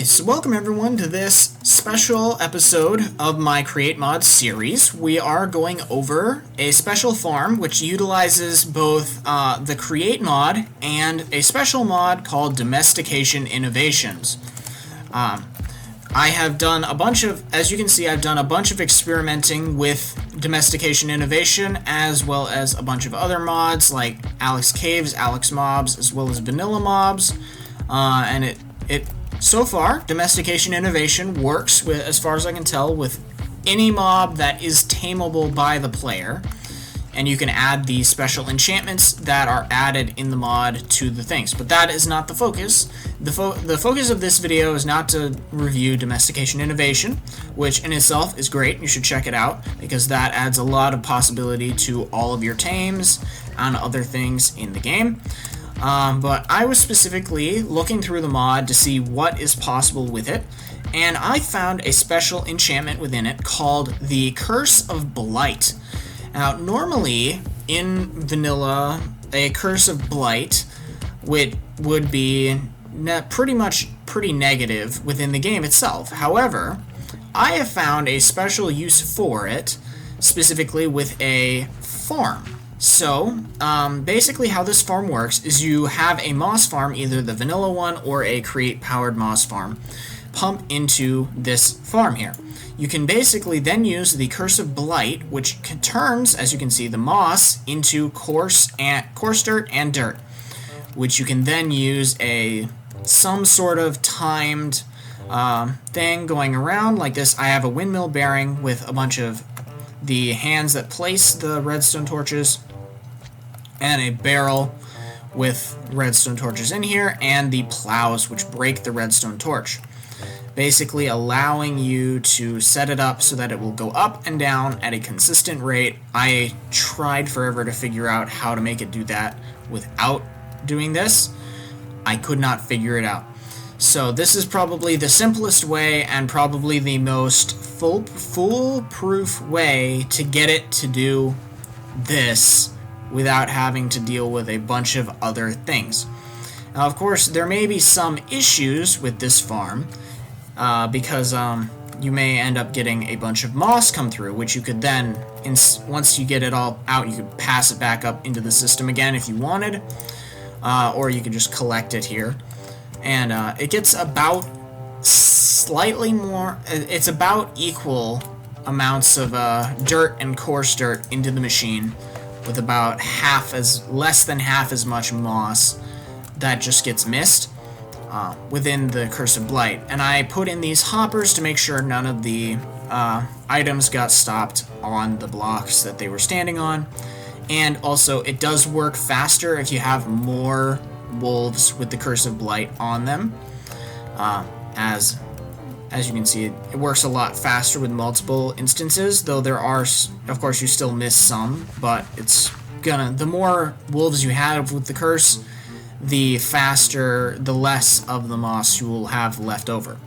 So welcome everyone to this special episode of my Create Mod series. We are going over a special farm which utilizes both the Create mod and a special mod called Domestication Innovations. I have done a bunch of, as you can see, I've done a bunch of experimenting with Domestication Innovation, as well as a bunch of other mods like Alex Caves, Alex Mobs, as well as Vanilla Mobs, and so far, Domestication Innovation works with, as far as I can tell, with any mob that is tameable by the player, and you can add the special enchantments that are added in the mod to the things. But that is not the focus. The focus of this video is not to review Domestication Innovation, which in itself is great. You should check it out, because that adds a lot of possibility to all of your tames and other things in the game. But I was specifically looking through the mod to see what is possible with it, and I found a special enchantment within it called the Curse of Blight. Now, normally in vanilla, a Curse of Blight would be pretty negative within the game itself. However, I have found a special use for it, specifically with a farm. So, basically how this farm works is you have a moss farm, either the vanilla one or a create-powered moss farm, pump into this farm here. You can basically then use the Curse of Blight, which turns, as you can see, the moss into coarse dirt and dirt, which you can then use some sort of timed thing going around like this. I have a windmill bearing with a bunch of the hands that place the redstone torches, and a barrel with redstone torches in here, and the plows which break the redstone torch, basically allowing you to set it up so that it will go up and down at a consistent rate. I tried forever to figure out how to make it do that without doing this. I could not figure it out. So this is probably the simplest way and probably the most foolproof way to get it to do this without having to deal with a bunch of other things. Now, of course, there may be some issues with this farm because you may end up getting a bunch of moss come through, which you could then, once you get it all out, you could pass it back up into the system again if you wanted, or you could just collect it here. And it gets about slightly more, it's about equal amounts of dirt and coarse dirt into the machine, with about less than half as much moss that just gets missed within the Curse of Blight. And I put in these hoppers to make sure none of the items got stopped on the blocks that they were standing on. And also, it does work faster if you have more wolves with the Curse of Blight on them. As you can see, it works a lot faster with multiple instances, though there are, of course, you still miss some, but the more wolves you have with the curse, the less of the moss you will have left over,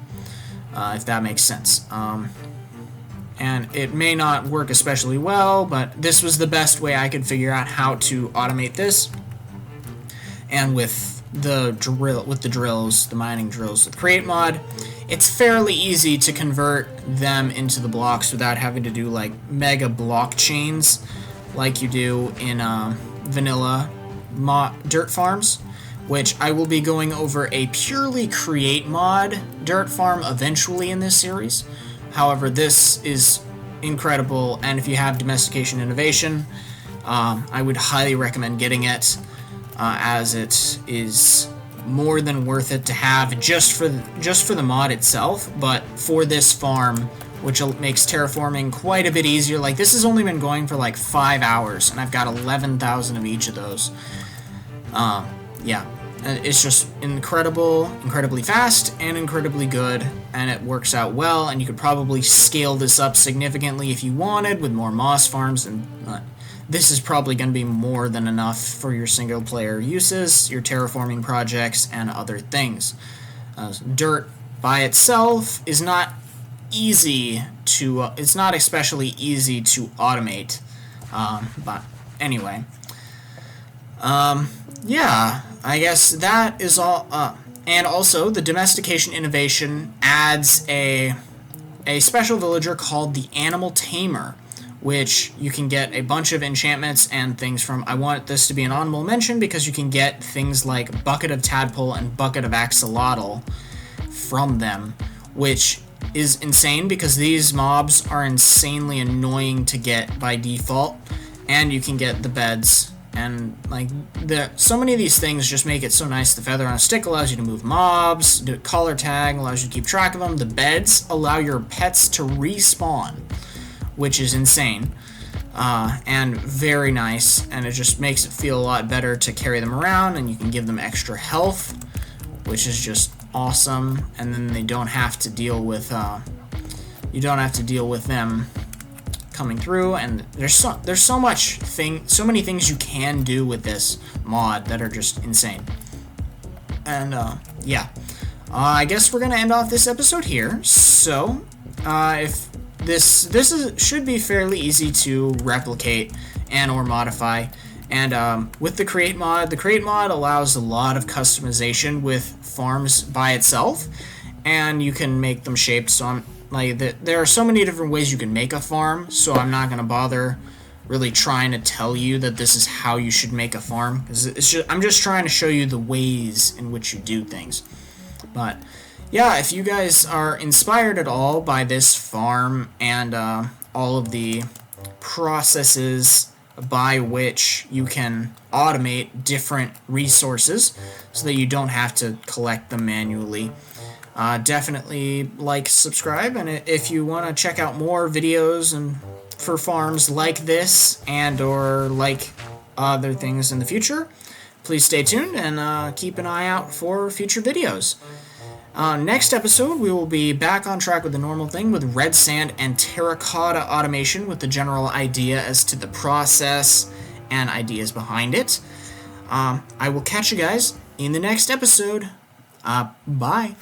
if that makes sense. And it may not work especially well, but this was the best way I could figure out how to automate this. And with the drills, the mining drills with Create Mod, it's fairly easy to convert them into the blocks without having to do like mega block chains like you do in vanilla dirt farms, which I will be going over a purely Create Mod dirt farm eventually in this series. However, this is incredible, and if you have Domestication Innovation, I would highly recommend getting it, as it is more than worth it to have just for the mod itself, but for this farm, which makes terraforming quite a bit easier. Like, this has only been going for like 5 hours, and I've got 11,000 of each of those. Yeah, it's just incredibly fast and incredibly good, and it works out well, and you could probably scale this up significantly if you wanted with more moss farms, and this is probably going to be more than enough for your single-player uses, your terraforming projects, and other things. Dirt by itself is not easy to, it's not especially easy to automate, but anyway. Yeah, I guess that is all, And also, the Domestication Innovation adds a special villager called the Animal Tamer, which you can get a bunch of enchantments and things from. I want this to be an honorable mention because you can get things like Bucket of Tadpole and Bucket of Axolotl from them, which is insane because these mobs are insanely annoying to get by default, and you can get the beds. And like so many of these things just make it so nice. The feather on a stick allows you to move mobs. The collar tag allows you to keep track of them. The beds allow your pets to respawn, which is insane and very nice. And it just makes it feel a lot better to carry them around. And you can give them extra health, which is just awesome. And then they don't have to deal with them coming through, and there's so many things you can do with this mod that are just insane. And yeah, I guess we're gonna end off this episode here. So if should be fairly easy to replicate and or modify. And with the create mod allows a lot of customization with farms by itself, and you can make them shaped. So there are so many different ways you can make a farm, so I'm not going to bother really trying to tell you that this is how you should make a farm, because I'm just trying to show you the ways in which you do things. But yeah, if you guys are inspired at all by this farm and all of the processes by which you can automate different resources so that you don't have to collect them manually, definitely like, subscribe, and if you want to check out more videos and for farms like this and or like other things in the future, please stay tuned and keep an eye out for future videos. Next episode, we will be back on track with the normal thing with red sand and terracotta automation, with the general idea as to the process and ideas behind it. I will catch you guys in the next episode. Bye.